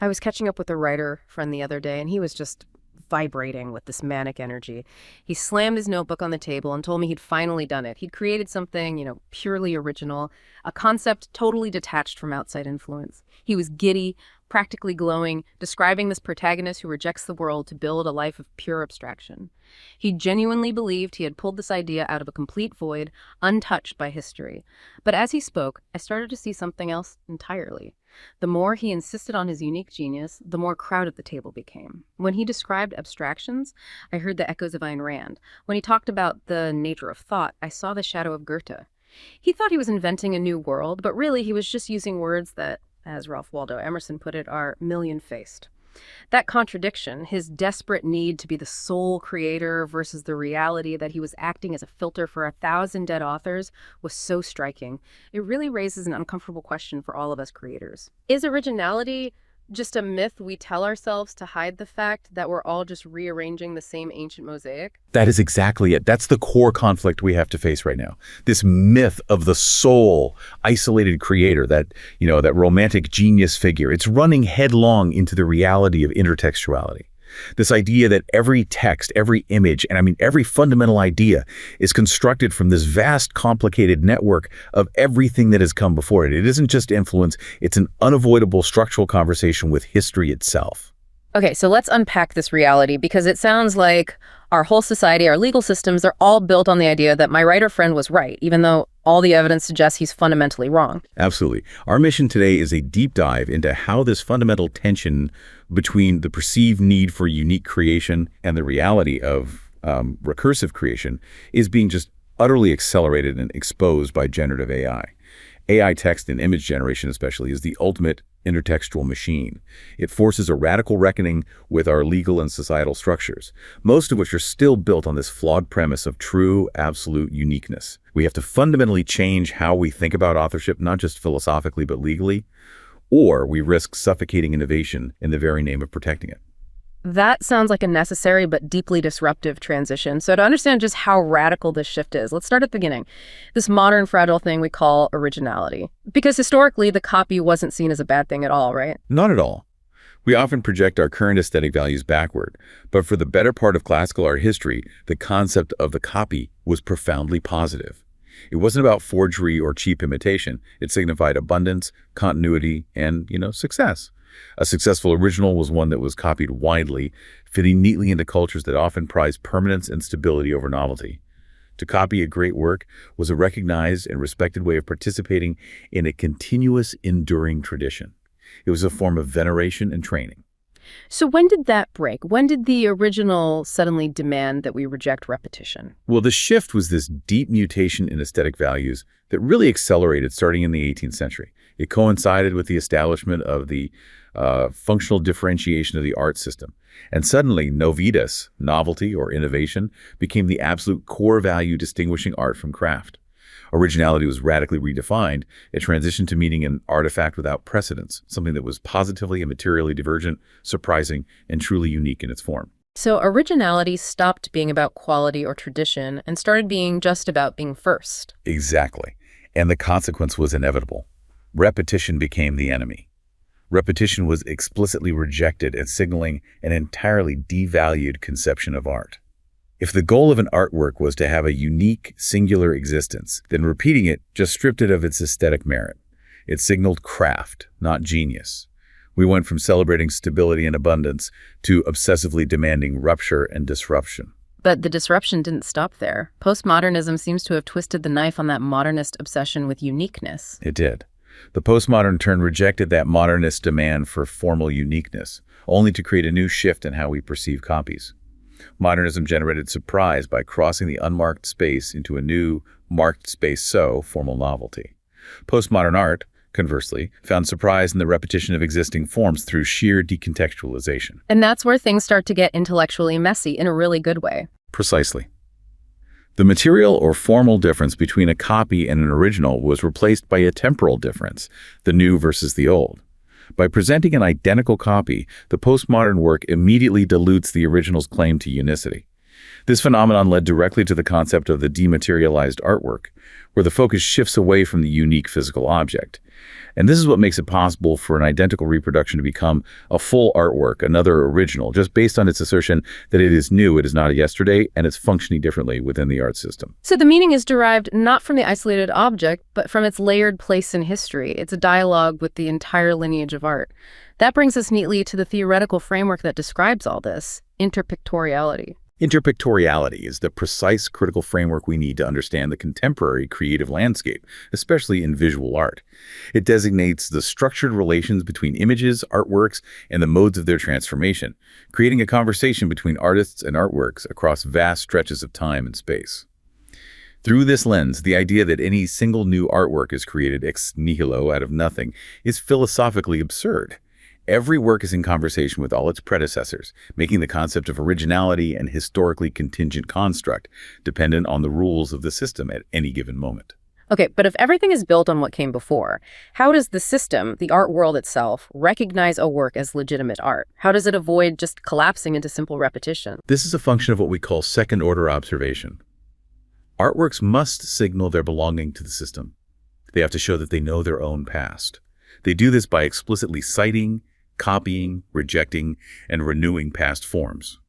I was catching up with a writer friend the other day, and he was just vibrating with this manic energy. He slammed his notebook on the table and told me he'd finally done it. He'd created something, purely original, a concept totally detached from outside influence. He was giddy, practically glowing, describing this protagonist who rejects the world to build a life of pure abstraction. He genuinely believed he had pulled this idea out of a complete void, untouched by history. But as he spoke, I started to see something else entirely. The more he insisted on his unique genius, the more crowded the table became. When he described abstractions, I heard the echoes of Ayn Rand. When he talked about the nature of thought, I saw the shadow of Goethe. He thought he was inventing a new world, but really he was just using words that, as Ralph Waldo Emerson put it, are million-faced. That contradiction, his desperate need to be the sole creator versus the reality that he was acting as a filter for 1,000 dead authors, was so striking. It really raises an uncomfortable question for all of us creators. Is originality just a myth we tell ourselves to hide the fact that we're all just rearranging the same ancient mosaic? That is exactly it. That's the core conflict we have to face right now. This myth of the sole, isolated creator, that romantic genius figure. It's running headlong into the reality of intertextuality. This idea that every text, every image, and every fundamental idea is constructed from this vast, complicated network of everything that has come before it. It isn't just influence, it's an unavoidable structural conversation with history itself. Okay, so let's unpack this reality, because it sounds like our whole society, our legal systems, they're all built on the idea that my writer friend was right, even though all the evidence suggests he's fundamentally wrong. Absolutely. Our mission today is a deep dive into how this fundamental tension between the perceived need for unique creation and the reality of recursive creation is being just utterly accelerated and exposed by generative AI. AI text and image generation especially is the ultimate intertextual machine. It forces a radical reckoning with our legal and societal structures, most of which are still built on this flawed premise of true, absolute uniqueness. We have to fundamentally change how we think about authorship, not just philosophically, but legally, or we risk suffocating innovation in the very name of protecting it. That sounds like a necessary but deeply disruptive transition. So to understand just how radical this shift is, let's start at the beginning. This modern fragile thing we call originality. Because historically, the copy wasn't seen as a bad thing at all, right? Not at all. We often project our current aesthetic values backward, but for the better part of classical art history, the concept of the copy was profoundly positive. It wasn't about forgery or cheap imitation. It signified abundance, continuity, and, success. A successful original was one that was copied widely, fitting neatly into cultures that often prize permanence and stability over novelty. To copy a great work was a recognized and respected way of participating in a continuous, enduring tradition. It was a form of veneration and training. So when did that break? When did the original suddenly demand that we reject repetition? Well, the shift was this deep mutation in aesthetic values that really accelerated starting in the 18th century. It coincided with the establishment of the functional differentiation of the art system. And suddenly, novitas, novelty or innovation, became the absolute core value distinguishing art from craft. Originality was radically redefined. It transitioned to meaning an artifact without precedence, something that was positively and materially divergent, surprising, and truly unique in its form. So originality stopped being about quality or tradition and started being just about being first. Exactly. And the consequence was inevitable. Repetition became the enemy. Repetition was explicitly rejected as signaling an entirely devalued conception of art. If the goal of an artwork was to have a unique, singular existence, then repeating it just stripped it of its aesthetic merit. It signaled craft, not genius. We went from celebrating stability and abundance to obsessively demanding rupture and disruption. But the disruption didn't stop there. Postmodernism seems to have twisted the knife on that modernist obsession with uniqueness. It did. The postmodern turn rejected that modernist demand for formal uniqueness, only to create a new shift in how we perceive copies. Modernism generated surprise by crossing the unmarked space into a new, marked space, so formal novelty. Postmodern art, conversely, found surprise in the repetition of existing forms through sheer decontextualization. And that's where things start to get intellectually messy in a really good way. Precisely. The material or formal difference between a copy and an original was replaced by a temporal difference, the new versus the old. By presenting an identical copy, the postmodern work immediately dilutes the original's claim to unicity. This phenomenon led directly to the concept of the dematerialized artwork, where the focus shifts away from the unique physical object And this is what makes it possible for an identical reproduction to become a full artwork, another original, just based on its assertion that it is new, it is not a yesterday, and it's functioning differently within the art system. So the meaning is derived not from the isolated object, but from its layered place in history. It's a dialogue with the entire lineage of art. That brings us neatly to the theoretical framework that describes all this, interpictoriality. Interpictoriality is the precise critical framework we need to understand the contemporary creative landscape, especially in visual art. It designates the structured relations between images, artworks, and the modes of their transformation, creating a conversation between artists and artworks across vast stretches of time and space. Through this lens, the idea that any single new artwork is created ex nihilo out of nothing is philosophically absurd. Every work is in conversation with all its predecessors, making the concept of originality an historically contingent construct, dependent on the rules of the system at any given moment. Okay, but if everything is built on what came before, how does the system, the art world itself, recognize a work as legitimate art? How does it avoid just collapsing into simple repetition? This is a function of what we call second-order observation. Artworks must signal their belonging to the system. They have to show that they know their own past. They do this by explicitly citing, copying, rejecting, and renewing past forms.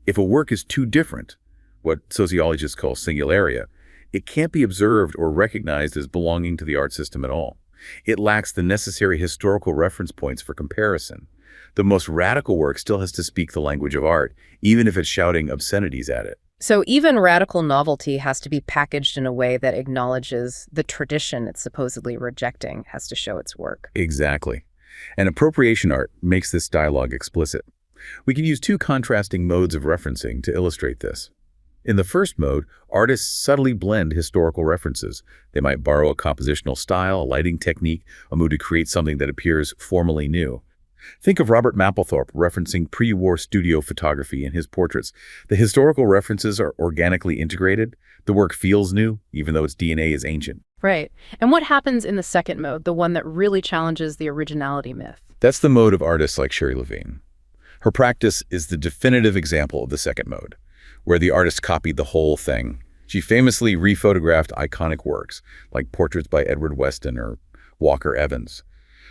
If a work is too different, what sociologists call singularia, it can't be observed or recognized as belonging to the art system at all. It lacks the necessary historical reference points for comparison. The most radical work still has to speak the language of art, even if it's shouting obscenities at it. So even radical novelty has to be packaged in a way that acknowledges the tradition it's supposedly rejecting, has to show its work. Exactly. And appropriation art makes this dialogue explicit. We can use two contrasting modes of referencing to illustrate this. In the first mode, artists subtly blend historical references. They might borrow a compositional style, a lighting technique, a mood to create something that appears formally new. Think of Robert Mapplethorpe referencing pre-war studio photography in his portraits. The historical references are organically integrated. The work feels new, even though its DNA is ancient. Right. And what happens in the second mode, the one that really challenges the originality myth? That's the mode of artists like Sherry Levine. Her practice is the definitive example of the second mode, where the artist copied the whole thing. She famously rephotographed iconic works, like portraits by Edward Weston or Walker Evans.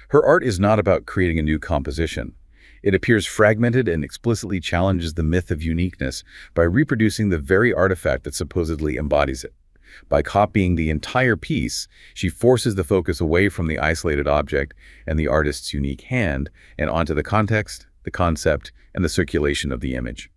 Her art is not about creating a new composition. It appears fragmented and explicitly challenges the myth of uniqueness by reproducing the very artifact that supposedly embodies it. By copying the entire piece, she forces the focus away from the isolated object and the artist's unique hand and onto the context, the concept, and the circulation of the image.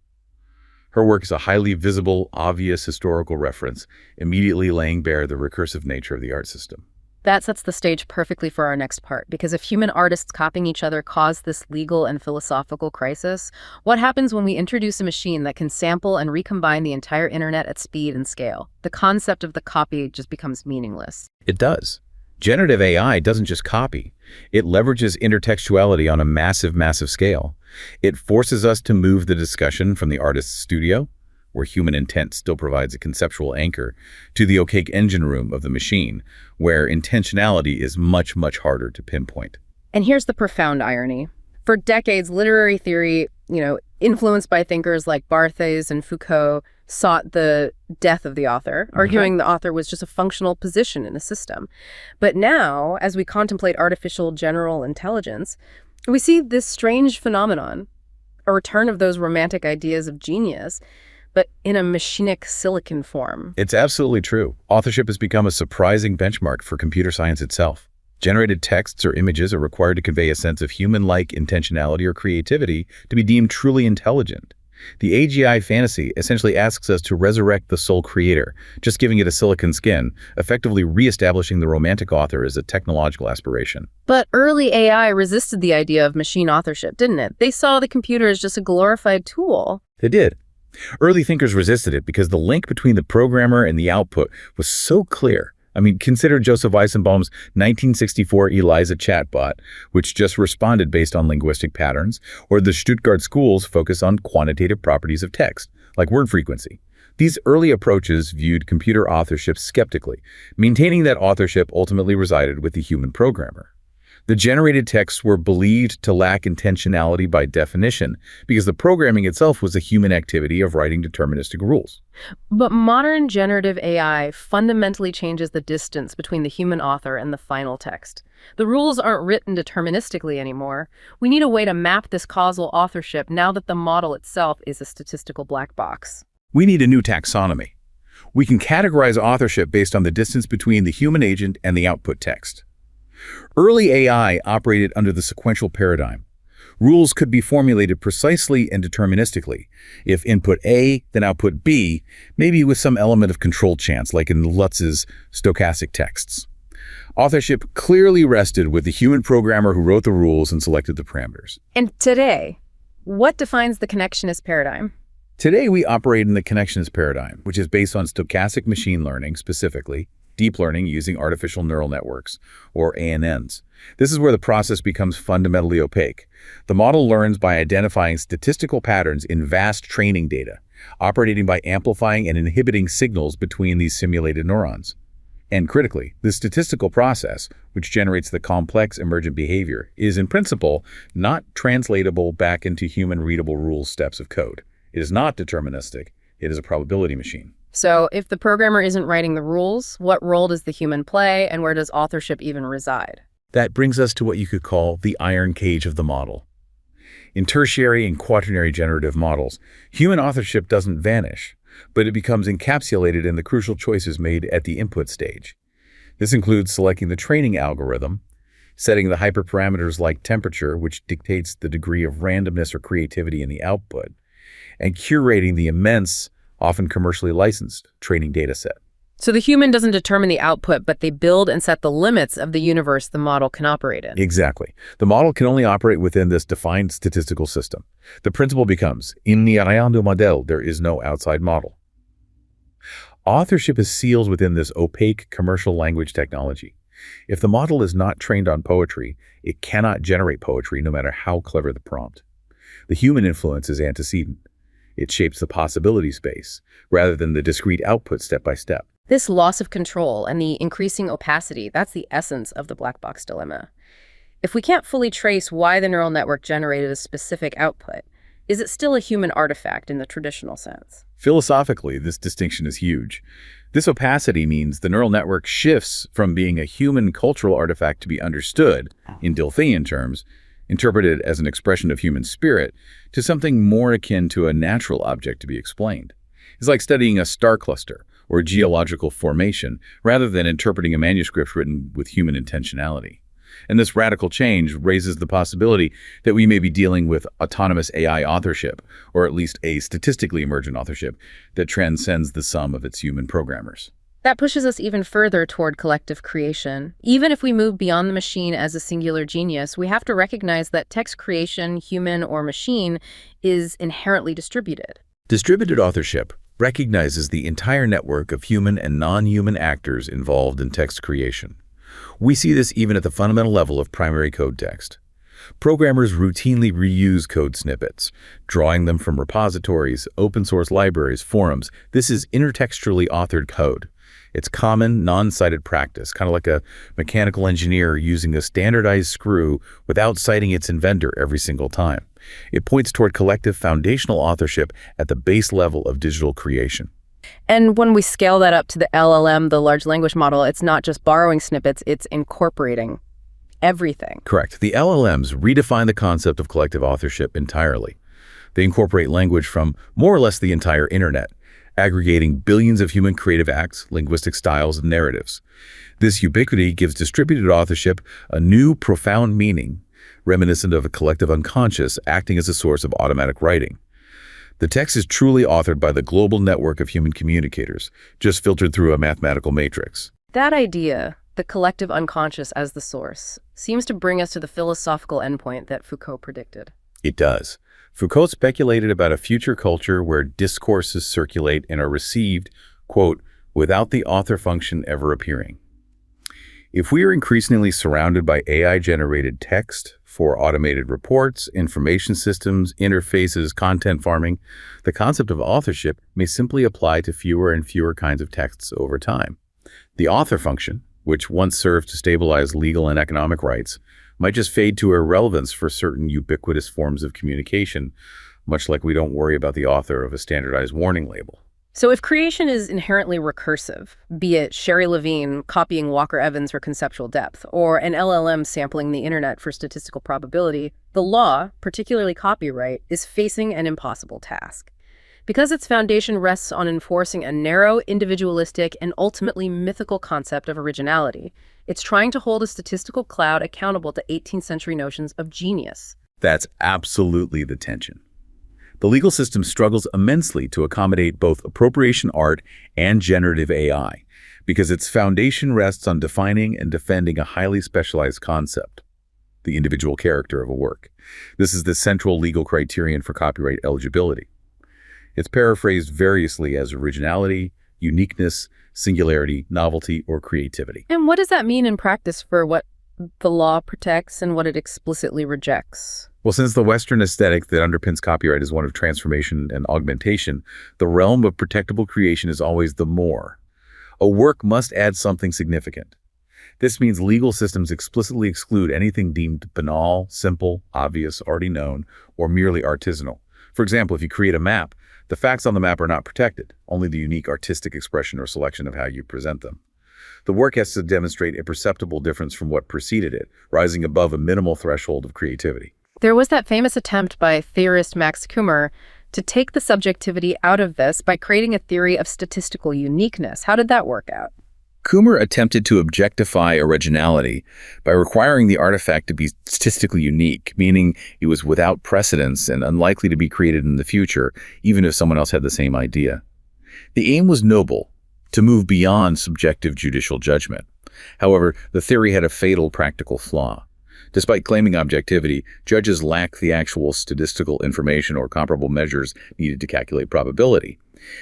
Her work is a highly visible, obvious historical reference, immediately laying bare the recursive nature of the art system. That sets the stage perfectly for our next part, because if human artists copying each other cause this legal and philosophical crisis, what happens when we introduce a machine that can sample and recombine the entire internet at speed and scale? The concept of the copy just becomes meaningless. It does. Generative AI doesn't just copy. It leverages intertextuality on a massive, massive scale. It forces us to move the discussion from the artist's studio, where human intent still provides a conceptual anchor, to the opaque engine room of the machine, where intentionality is much, much harder to pinpoint. And here's the profound irony. For decades, literary theory, influenced by thinkers like Barthes and Foucault, sought the death of the author, arguing the author was just a functional position in a system. But now, as we contemplate artificial general intelligence, we see this strange phenomenon, a return of those romantic ideas of genius, but in a machinic silicon form. It's absolutely true. Authorship has become a surprising benchmark for computer science itself. Generated texts or images are required to convey a sense of human-like intentionality or creativity to be deemed truly intelligent. The AGI fantasy essentially asks us to resurrect the sole creator, just giving it a silicon skin, effectively reestablishing the romantic author as a technological aspiration. But early AI resisted the idea of machine authorship, didn't it? They saw the computer as just a glorified tool. They did. Early thinkers resisted it because the link between the programmer and the output was so clear. Consider Joseph Weissenbaum's 1964 ELIZA chatbot, which just responded based on linguistic patterns, or the Stuttgart School's focus on quantitative properties of text, like word frequency. These early approaches viewed computer authorship skeptically, maintaining that authorship ultimately resided with the human programmer. The generated texts were believed to lack intentionality by definition because the programming itself was a human activity of writing deterministic rules. But modern generative AI fundamentally changes the distance between the human author and the final text. The rules aren't written deterministically anymore. We need a way to map this causal authorship now that the model itself is a statistical black box. We need a new taxonomy. We can categorize authorship based on the distance between the human agent and the output text. Early AI operated under the sequential paradigm. Rules could be formulated precisely and deterministically. If input A, then output B, maybe with some element of controlled chance, like in Lutz's stochastic texts. Authorship clearly rested with the human programmer who wrote the rules and selected the parameters. And today, what defines the connectionist paradigm? Today, we operate in the connectionist paradigm, which is based on stochastic machine learning, specifically deep learning using artificial neural networks, or ANNs. This is where the process becomes fundamentally opaque. The model learns by identifying statistical patterns in vast training data, operating by amplifying and inhibiting signals between these simulated neurons. And critically, the statistical process, which generates the complex emergent behavior, is in principle not translatable back into human-readable rule steps of code. It is not deterministic. It is a probability machine. So if the programmer isn't writing the rules, what role does the human play, and where does authorship even reside? That brings us to what you could call the iron cage of the model. In tertiary and quaternary generative models, human authorship doesn't vanish, but it becomes encapsulated in the crucial choices made at the input stage. This includes selecting the training algorithm, setting the hyperparameters like temperature, which dictates the degree of randomness or creativity in the output, and curating the immense, often commercially licensed, training data set. So the human doesn't determine the output, but they build and set the limits of the universe the model can operate in. Exactly. The model can only operate within this defined statistical system. The principle becomes, il n'y a rien de modèle, there is no outside model. Authorship is sealed within this opaque commercial language technology. If the model is not trained on poetry, it cannot generate poetry no matter how clever the prompt. The human influence is antecedent. It shapes the possibility space, rather than the discrete output step by step. This loss of control and the increasing opacity, that's the essence of the black box dilemma. If we can't fully trace why the neural network generated a specific output, is it still a human artifact in the traditional sense? Philosophically, this distinction is huge. This opacity means the neural network shifts from being a human cultural artifact to be understood, in Dilthian terms, interpreted as an expression of human spirit, to something more akin to a natural object to be explained. It's like studying a star cluster or geological formation rather than interpreting a manuscript written with human intentionality. And this radical change raises the possibility that we may be dealing with autonomous AI authorship, or at least a statistically emergent authorship that transcends the sum of its human programmers. That pushes us even further toward collective creation. Even if we move beyond the machine as a singular genius, we have to recognize that text creation, human or machine, is inherently distributed. Distributed authorship recognizes the entire network of human and non-human actors involved in text creation. We see this even at the fundamental level of primary code text. Programmers routinely reuse code snippets, drawing them from repositories, open source libraries, forums. This is intertextually authored code. It's common, non-cited practice, kind of like a mechanical engineer using a standardized screw without citing its inventor every single time. It points toward collective foundational authorship at the base level of digital creation. And when we scale that up to the LLM, the large language model, it's not just borrowing snippets, it's incorporating everything. Correct. The LLMs redefine the concept of collective authorship entirely. They incorporate language from more or less the entire internet, aggregating billions of human creative acts, linguistic styles, and narratives. This ubiquity gives distributed authorship a new, profound meaning, reminiscent of a collective unconscious acting as a source of automatic writing. The text is truly authored by the global network of human communicators, just filtered through a mathematical matrix. That idea, the collective unconscious as the source, seems to bring us to the philosophical endpoint that Foucault predicted. It does. Foucault speculated about a future culture where discourses circulate and are received, quote, without the author function ever appearing. If we are increasingly surrounded by AI-generated text for automated reports, information systems, interfaces, content farming, the concept of authorship may simply apply to fewer and fewer kinds of texts over time. The author function, which once served to stabilize legal and economic rights, might just fade to irrelevance for certain ubiquitous forms of communication, much like we don't worry about the author of a standardized warning label. So if creation is inherently recursive, be it Sherry Levine copying Walker Evans for conceptual depth, or an LLM sampling the internet for statistical probability, the law, particularly copyright, is facing an impossible task. Because its foundation rests on enforcing a narrow, individualistic, and ultimately mythical concept of originality, it's trying to hold a statistical cloud accountable to 18th century notions of genius. That's absolutely the tension. The legal system struggles immensely to accommodate both appropriation art and generative AI, because its foundation rests on defining and defending a highly specialized concept, the individual character of a work. This is the central legal criterion for copyright eligibility. It's paraphrased variously as originality, uniqueness, singularity, novelty, or creativity. And what does that mean in practice for what the law protects and what it explicitly rejects? Well, since the Western aesthetic that underpins copyright is one of transformation and augmentation, the realm of protectable creation is always the more. A work must add something significant. This means legal systems explicitly exclude anything deemed banal, simple, obvious, already known, or merely artisanal. For example, if you create a map, the facts on the map are not protected, only the unique artistic expression or selection of how you present them. The work has to demonstrate a perceptible difference from what preceded it, rising above a minimal threshold of creativity. There was that famous attempt by theorist Max Kummer to take the subjectivity out of this by creating a theory of statistical uniqueness. How did that work out? Kummer attempted to objectify originality by requiring the artifact to be statistically unique, meaning it was without precedence and unlikely to be created in the future, even if someone else had the same idea. The aim was noble, to move beyond subjective judicial judgment. However, the theory had a fatal practical flaw. Despite claiming objectivity, judges lacked the actual statistical information or comparable measures needed to calculate probability.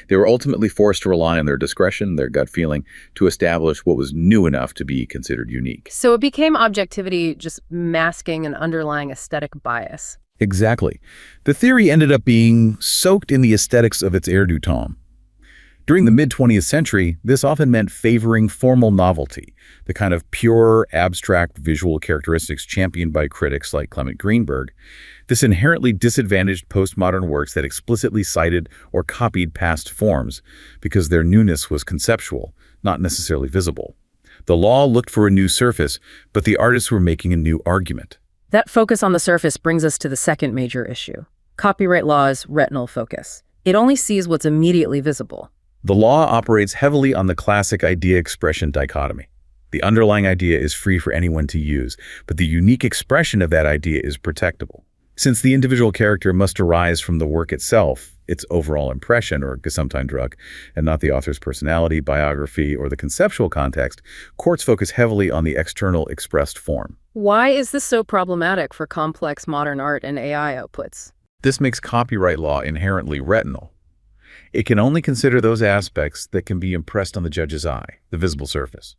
They were ultimately forced to rely on their discretion, their gut feeling, to establish what was new enough to be considered unique. So it became objectivity just masking an underlying aesthetic bias. Exactly. The theory ended up being soaked in the aesthetics of its heir du temps. During the mid-20th century, this often meant favoring formal novelty, the kind of pure, abstract visual characteristics championed by critics like Clement Greenberg. This inherently disadvantaged postmodern works that explicitly cited or copied past forms because their newness was conceptual, not necessarily visible. The law looked for a new surface, but the artists were making a new argument. That focus on the surface brings us to the second major issue. Copyright law's retinal focus. It only sees what's immediately visible. The law operates heavily on the classic idea-expression dichotomy. The underlying idea is free for anyone to use, but the unique expression of that idea is protectable. Since the individual character must arise from the work itself, its overall impression or Gesamteindruck, and not the author's personality, biography, or the conceptual context, courts focus heavily on the external expressed form. Why is this so problematic for complex modern art and AI outputs? This makes copyright law inherently retinal. It can only consider those aspects that can be impressed on the judge's eye, the visible surface.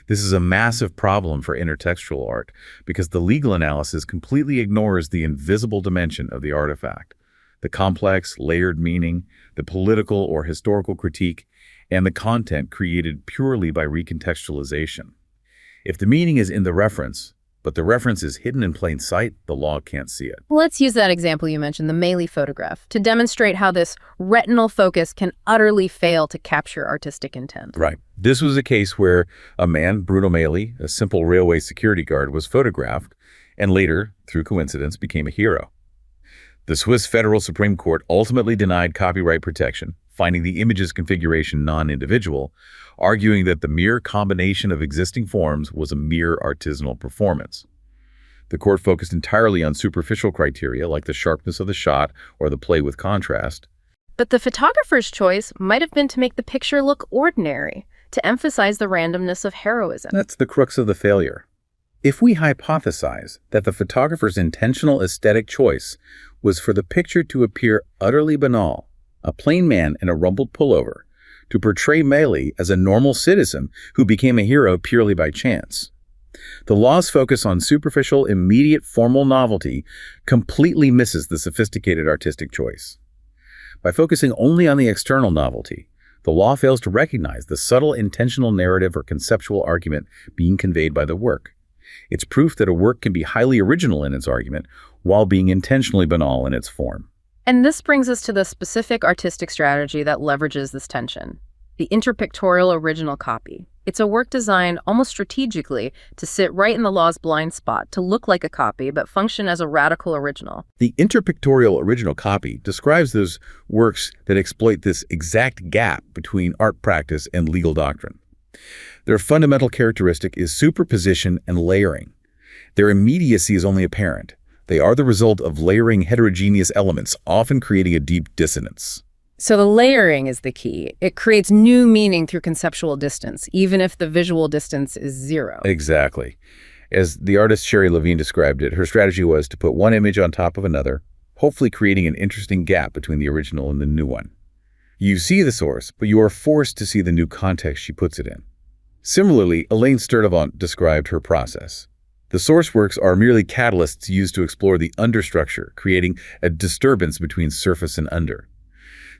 This is a massive problem for intertextual art because the legal analysis completely ignores the invisible dimension of the artifact, the complex, layered meaning, the political or historical critique, and the content created purely by recontextualization. If the meaning is in the reference, but the reference is hidden in plain sight, the law can't see it. Let's use that example you mentioned, the Maley photograph, to demonstrate how this retinal focus can utterly fail to capture artistic intent. Right. This was a case where a man, Bruno Maley, a simple railway security guard, was photographed and later, through coincidence, became a hero. The Swiss Federal Supreme Court ultimately denied copyright protection, finding the image's configuration non-individual, arguing that the mere combination of existing forms was a mere artisanal performance. The court focused entirely on superficial criteria like the sharpness of the shot or the play with contrast. But the photographer's choice might have been to make the picture look ordinary, to emphasize the randomness of heroism. That's the crux of the failure. If we hypothesize that the photographer's intentional aesthetic choice was for the picture to appear utterly banal, a plain man in a rumpled pullover, to portray Maley as a normal citizen who became a hero purely by chance, the law's focus on superficial, immediate formal novelty completely misses the sophisticated artistic choice. By focusing only on the external novelty, the law fails to recognize the subtle intentional narrative or conceptual argument being conveyed by the work. It's proof that a work can be highly original in its argument while being intentionally banal in its form. And this brings us to the specific artistic strategy that leverages this tension: the interpictorial original copy. It's a work designed almost strategically to sit right in the law's blind spot, to look like a copy but function as a radical original. The interpictorial original copy describes those works that exploit this exact gap between art practice and legal doctrine. Their fundamental characteristic is superposition and layering. Their immediacy is only apparent. They are the result of layering heterogeneous elements, often creating a deep dissonance. So the layering is the key. It creates new meaning through conceptual distance, even if the visual distance is zero. Exactly. As the artist Sherry Levine described it, her strategy was to put one image on top of another, hopefully creating an interesting gap between the original and the new one. You see the source, but you are forced to see the new context she puts it in. Similarly, Elaine Sturdivant described her process. The source works are merely catalysts used to explore the understructure, creating a disturbance between surface and under.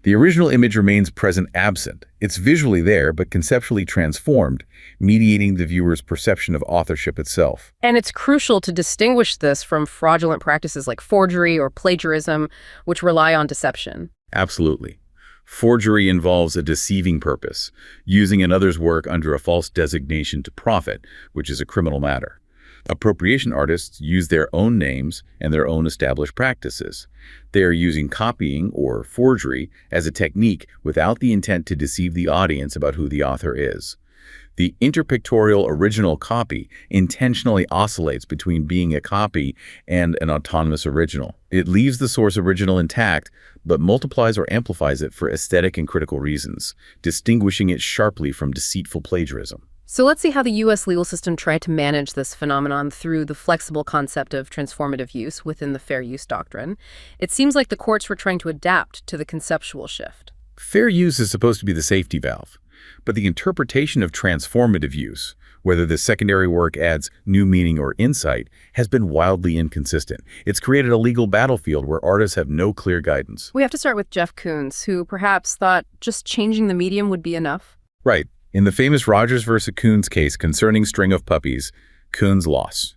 The original image remains present absent. It's visually there, but conceptually transformed, mediating the viewer's perception of authorship itself. And it's crucial to distinguish this from fraudulent practices like forgery or plagiarism, which rely on deception. Absolutely. Forgery involves a deceiving purpose, using another's work under a false designation to profit, which is a criminal matter. Appropriation artists use their own names and their own established practices. They are using copying or forgery as a technique without the intent to deceive the audience about who the author is. The interpictorial original copy intentionally oscillates between being a copy and an autonomous original. It leaves the source original intact, but multiplies or amplifies it for aesthetic and critical reasons, distinguishing it sharply from deceitful plagiarism. So let's see how the U.S. legal system tried to manage this phenomenon through the flexible concept of transformative use within the fair use doctrine. It seems like the courts were trying to adapt to the conceptual shift. Fair use is supposed to be the safety valve, but the interpretation of transformative use, whether the secondary work adds new meaning or insight, has been wildly inconsistent. It's created a legal battlefield where artists have no clear guidance. We have to start with Jeff Koons, who perhaps thought just changing the medium would be enough. Right. In the famous Rogers versus Koons case concerning String of Puppies, Koons lost.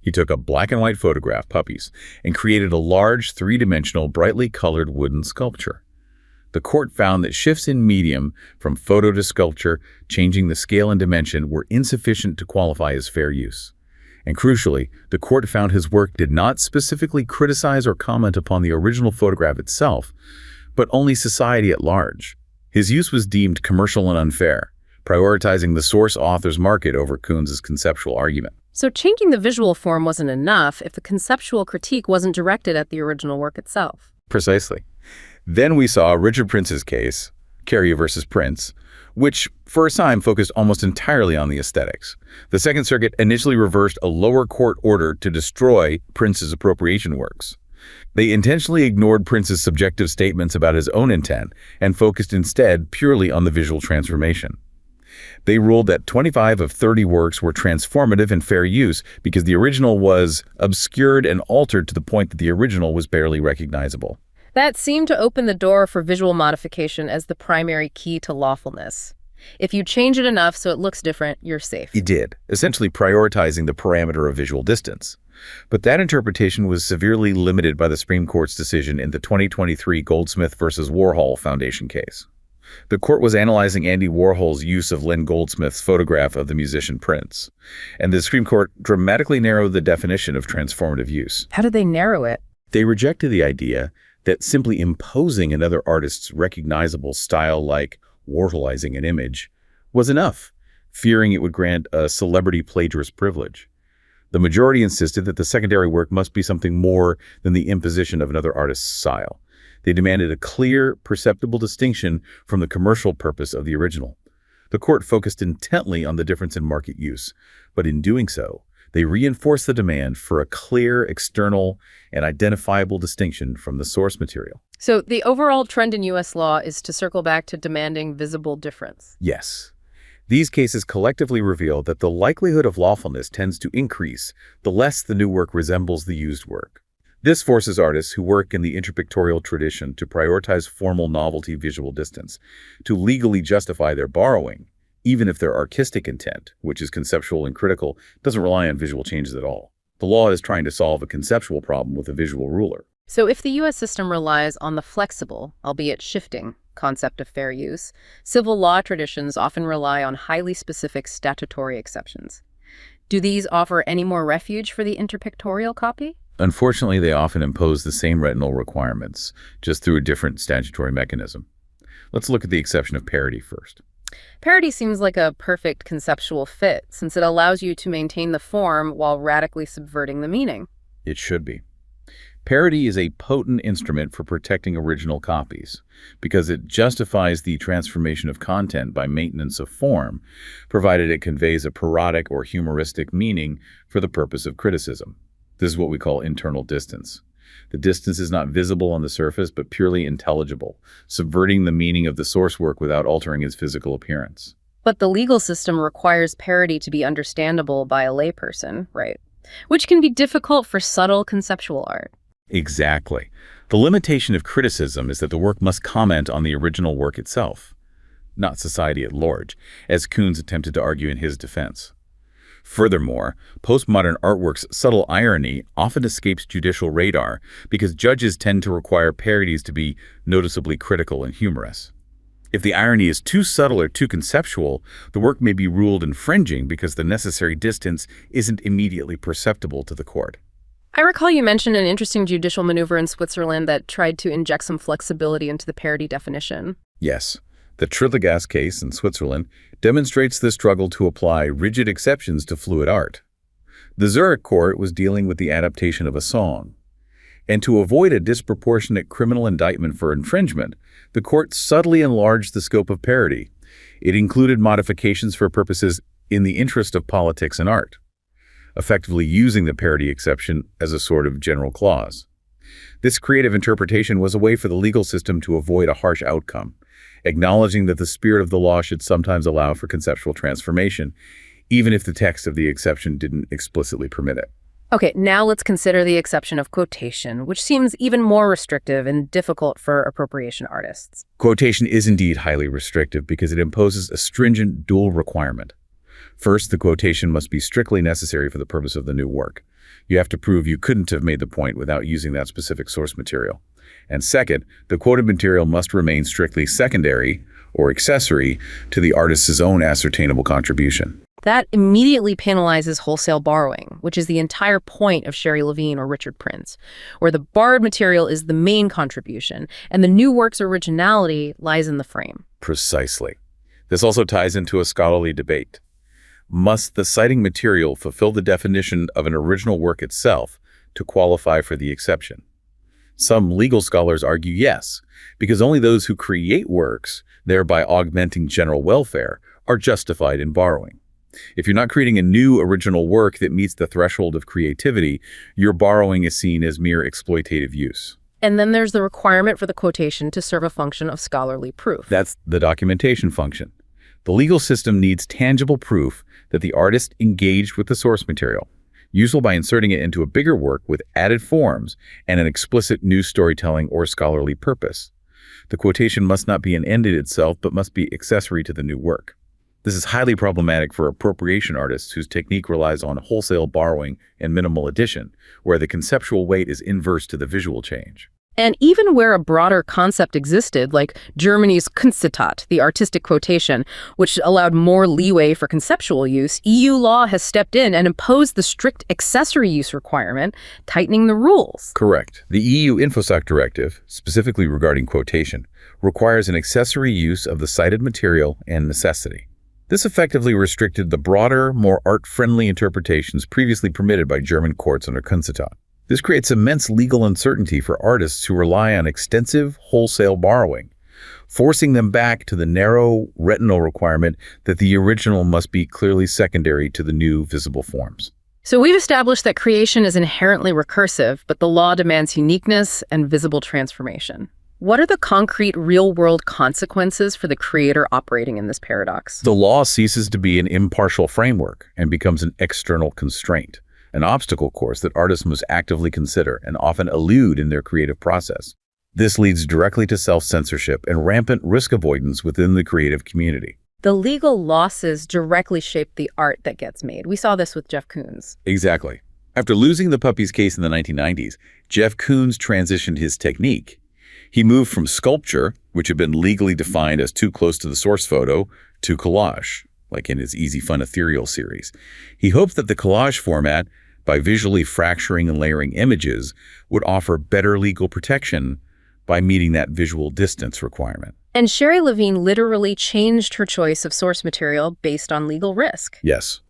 He took a black and white photograph, puppies, and created a large, three-dimensional, brightly colored wooden sculpture. The court found that shifts in medium, from photo to sculpture, changing the scale and dimension, were insufficient to qualify as fair use. And crucially, the court found his work did not specifically criticize or comment upon the original photograph itself, but only society at large. His use was deemed commercial and unfair, prioritizing the source author's market over Koons's conceptual argument. So changing the visual form wasn't enough if the conceptual critique wasn't directed at the original work itself. Precisely. Then we saw Richard Prince's case, Carrier versus Prince, which for a time focused almost entirely on the aesthetics. The Second Circuit initially reversed a lower court order to destroy Prince's appropriation works. They intentionally ignored Prince's subjective statements about his own intent and focused instead purely on the visual transformation. They ruled that 25 of 30 works were transformative and fair use because the original was obscured and altered to the point that the original was barely recognizable. That seemed to open the door for visual modification as the primary key to lawfulness. If you change it enough so it looks different, you're safe. It did, essentially prioritizing the parameter of visual distance. But that interpretation was severely limited by the Supreme Court's decision in the 2023 Goldsmith versus Warhol Foundation case. The court was analyzing Andy Warhol's use of Len Goldsmith's photograph of the musician Prince, and the Supreme Court dramatically narrowed the definition of transformative use. How did they narrow it? They rejected the idea that simply imposing another artist's recognizable style, like Warholizing an image, was enough, fearing it would grant a celebrity plagiarist privilege. The majority insisted that the secondary work must be something more than the imposition of another artist's style. They demanded a clear, perceptible distinction from the commercial purpose of the original. The court focused intently on the difference in market use, but in doing so, they reinforced the demand for a clear, external, and identifiable distinction from the source material. So the overall trend in U.S. law is to circle back to demanding visible difference. Yes. These cases collectively reveal that the likelihood of lawfulness tends to increase the less the new work resembles the used work. This forces artists who work in the interpictorial tradition to prioritize formal novelty visual distance, to legally justify their borrowing, even if their artistic intent, which is conceptual and critical, doesn't rely on visual changes at all. The law is trying to solve a conceptual problem with a visual ruler. So if the U.S. system relies on the flexible, albeit shifting, concept of fair use, civil law traditions often rely on highly specific statutory exceptions. Do these offer any more refuge for the interpictorial copy? Unfortunately, they often impose the same retinal requirements, just through a different statutory mechanism. Let's look at the exception of parity first. Parity seems like a perfect conceptual fit, since it allows you to maintain the form while radically subverting the meaning. It should be. Parity is a potent instrument for protecting original copies because it justifies the transformation of content by maintenance of form, provided it conveys a parodic or humoristic meaning for the purpose of criticism. This is what we call internal distance. The distance is not visible on the surface, but purely intelligible, subverting the meaning of the source work without altering its physical appearance. But the legal system requires parity to be understandable by a layperson, right? Which can be difficult for subtle conceptual art. Exactly. The limitation of criticism is that the work must comment on the original work itself, not society at large, as Koons attempted to argue in his defense. Furthermore, postmodern artwork's subtle irony often escapes judicial radar because judges tend to require parodies to be noticeably critical and humorous. If the irony is too subtle or too conceptual, the work may be ruled infringing because the necessary distance isn't immediately perceptible to the court. I recall you mentioned an interesting judicial maneuver in Switzerland that tried to inject some flexibility into the parody definition. Yes, the Trilligas case in Switzerland demonstrates the struggle to apply rigid exceptions to fluid art. The Zurich court was dealing with the adaptation of a song. And to avoid a disproportionate criminal indictment for infringement, the court subtly enlarged the scope of parody. It included modifications for purposes in the interest of politics and art, effectively using the parody exception as a sort of general clause. This creative interpretation was a way for the legal system to avoid a harsh outcome, acknowledging that the spirit of the law should sometimes allow for conceptual transformation, even if the text of the exception didn't explicitly permit it. Okay, now let's consider the exception of quotation, which seems even more restrictive and difficult for appropriation artists. Quotation is indeed highly restrictive because it imposes a stringent dual requirement. First, the quotation must be strictly necessary for the purpose of the new work. You have to prove you couldn't have made the point without using that specific source material. And second, the quoted material must remain strictly secondary or accessory to the artist's own ascertainable contribution. That immediately penalizes wholesale borrowing, which is the entire point of Sherry Levine or Richard Prince, where the borrowed material is the main contribution, and the new work's originality lies in the frame. Precisely. This also ties into a scholarly debate. Must the citing material fulfill the definition of an original work itself to qualify for the exception? Some legal scholars argue yes, because only those who create works, thereby augmenting general welfare, are justified in borrowing. If you're not creating a new original work that meets the threshold of creativity, your borrowing is seen as mere exploitative use. And then there's the requirement for the quotation to serve a function of scholarly proof. That's the documentation function. The legal system needs tangible proof that the artist engaged with the source material, useful by inserting it into a bigger work with added forms and an explicit new storytelling or scholarly purpose. The quotation must not be an end in itself, but must be accessory to the new work. This is highly problematic for appropriation artists whose technique relies on wholesale borrowing and minimal addition, where the conceptual weight is inverse to the visual change. And even where a broader concept existed, like Germany's Kunstzitat, the artistic quotation, which allowed more leeway for conceptual use, EU law has stepped in and imposed the strict accessory use requirement, tightening the rules. Correct. The EU InfoSoc directive, specifically regarding quotation, requires an accessory use of the cited material and necessity. This effectively restricted the broader, more art-friendly interpretations previously permitted by German courts under Kunstzitat. This creates immense legal uncertainty for artists who rely on extensive wholesale borrowing, forcing them back to the narrow retinal requirement that the original must be clearly secondary to the new visible forms. So we've established that creation is inherently recursive, but the law demands uniqueness and visible transformation. What are the concrete real-world consequences for the creator operating in this paradox? The law ceases to be an impartial framework and becomes an external constraint, an obstacle course that artists must actively consider and often elude in their creative process. This leads directly to self-censorship and rampant risk avoidance within the creative community. The legal losses directly shape the art that gets made. We saw this with Jeff Koons. Exactly. After losing the puppies case in the 1990s, Jeff Koons transitioned his technique. He moved from sculpture, which had been legally defined as too close to the source photo, to collage, like in his Easy Fun Ethereal series. He hoped that the collage format, by visually fracturing and layering images, would offer better legal protection by meeting that visual distance requirement. And Sherry Levine literally changed her choice of source material based on legal risk. Yes.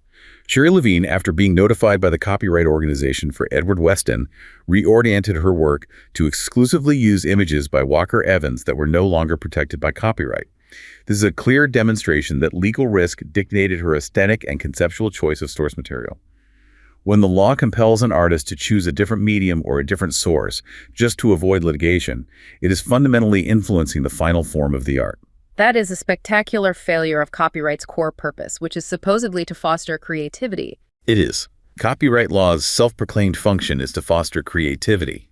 Sherry Levine, after being notified by the Copyright Organization for Edward Weston, reoriented her work to exclusively use images by Walker Evans that were no longer protected by copyright. This is a clear demonstration that legal risk dictated her aesthetic and conceptual choice of source material. When the law compels an artist to choose a different medium or a different source just to avoid litigation, it is fundamentally influencing the final form of the art. That is a spectacular failure of copyright's core purpose, which is supposedly to foster creativity. It is. Copyright law's self-proclaimed function is to foster creativity,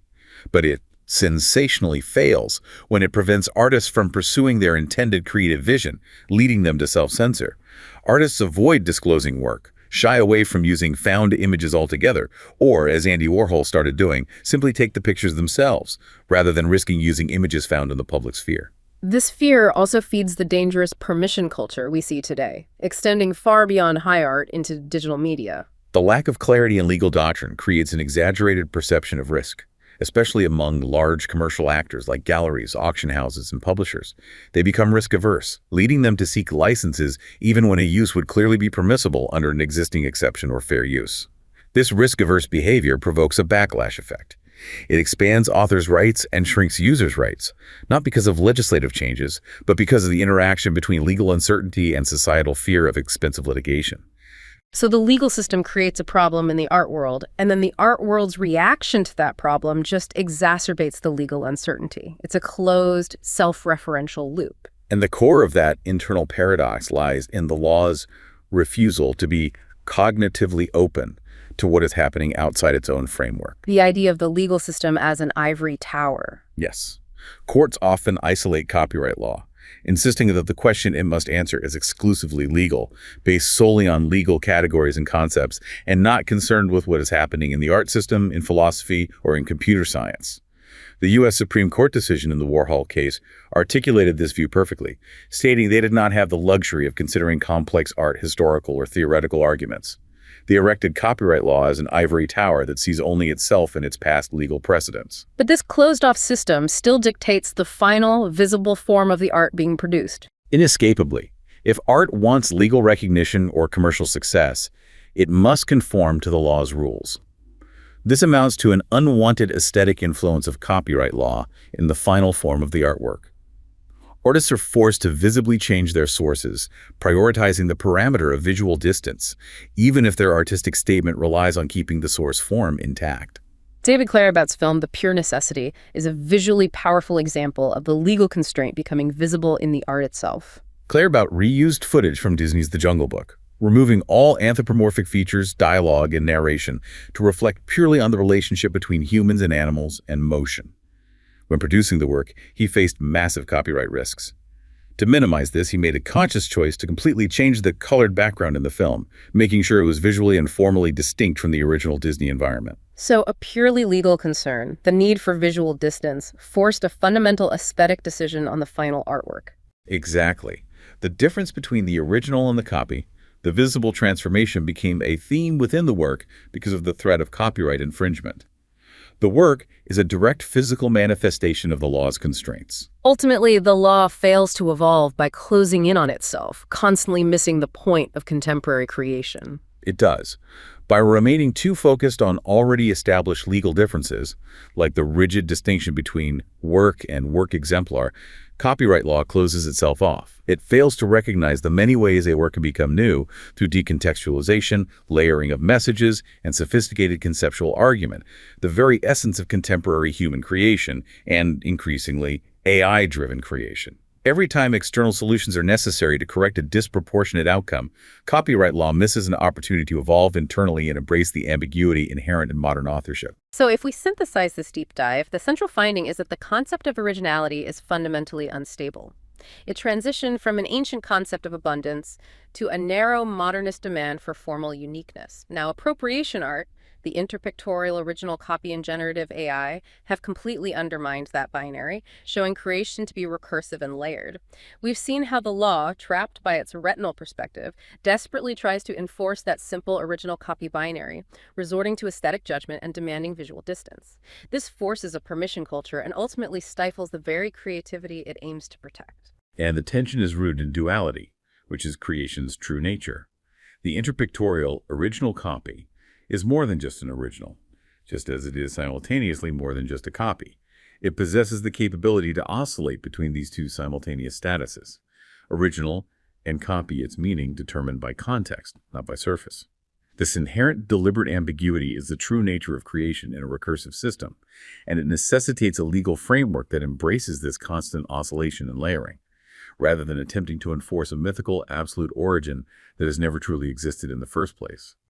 but it sensationally fails when it prevents artists from pursuing their intended creative vision, leading them to self-censor. Artists avoid disclosing work, shy away from using found images altogether, or, as Andy Warhol started doing, simply take the pictures themselves, rather than risking using images found in the public sphere. This fear also feeds the dangerous permission culture we see today, extending far beyond high art into digital media. The lack of clarity in legal doctrine creates an exaggerated perception of risk, especially among large commercial actors like galleries, auction houses, and publishers. They become risk-averse, leading them to seek licenses even when a use would clearly be permissible under an existing exception or fair use. This risk-averse behavior provokes a backlash effect. It expands authors' rights and shrinks users' rights, not because of legislative changes, but because of the interaction between legal uncertainty and societal fear of expensive litigation. So the legal system creates a problem in the art world, and then the art world's reaction to that problem just exacerbates the legal uncertainty. It's a closed, self-referential loop. And the core of that internal paradox lies in the law's refusal to be cognitively open to what is happening outside its own framework. The idea of the legal system as an ivory tower. Yes. Courts often isolate copyright law, insisting that the question it must answer is exclusively legal, based solely on legal categories and concepts, and not concerned with what is happening in the art system, in philosophy, or in computer science. The U.S. Supreme Court decision in the Warhol case articulated this view perfectly, stating they did not have the luxury of considering complex art, historical, or theoretical arguments. They erected copyright law as an ivory tower that sees only itself and its past legal precedents. But this closed-off system still dictates the final, visible form of the art being produced. Inescapably, if art wants legal recognition or commercial success, it must conform to the law's rules. This amounts to an unwanted aesthetic influence of copyright law in the final form of the artwork. Artists are forced to visibly change their sources, prioritizing the parameter of visual distance, even if their artistic statement relies on keeping the source form intact. David Clairabout's film, The Pure Necessity, is a visually powerful example of the legal constraint becoming visible in the art itself. Clairabout reused footage from Disney's The Jungle Book, removing all anthropomorphic features, dialogue, and narration to reflect purely on the relationship between humans and animals and motion. When producing the work, he faced massive copyright risks. To minimize this, he made a conscious choice to completely change the colored background in the film, making sure it was visually and formally distinct from the original Disney environment. So a purely legal concern, the need for visual distance, forced a fundamental aesthetic decision on the final artwork. Exactly. The difference between the original and the copy, the visible transformation, became a theme within the work because of the threat of copyright infringement. The work is a direct physical manifestation of the law's constraints. Ultimately, the law fails to evolve by closing in on itself, constantly missing the point of contemporary creation. It does. By remaining too focused on already established legal differences, like the rigid distinction between work and work exemplar, copyright law closes itself off. It fails to recognize the many ways a work can become new through decontextualization, layering of messages, and sophisticated conceptual argument, the very essence of contemporary human creation and, increasingly, AI-driven creation. Every time external solutions are necessary to correct a disproportionate outcome, copyright law misses an opportunity to evolve internally and embrace the ambiguity inherent in modern authorship. So if we synthesize this deep dive, the central finding is that the concept of originality is fundamentally unstable. It transitioned from an ancient concept of abundance to a narrow modernist demand for formal uniqueness. Now, appropriation art, the interpictorial original copy and generative AI have completely undermined that binary, showing creation to be recursive and layered. We've seen how the law, trapped by its retinal perspective, desperately tries to enforce that simple original copy binary, resorting to aesthetic judgment and demanding visual distance. This forces a permission culture and ultimately stifles the very creativity it aims to protect. And the tension is rooted in duality, which is creation's true nature. The interpictorial original copy is more than just an original, just as it is simultaneously more than just a copy. It possesses the capability to oscillate between these two simultaneous statuses. Original and copy its meaning determined by context, not by surface. This inherent deliberate ambiguity is the true nature of creation in a recursive system, and it necessitates a legal framework that embraces this constant oscillation and layering, rather than attempting to enforce a mythical absolute origin that has never truly existed in the first place.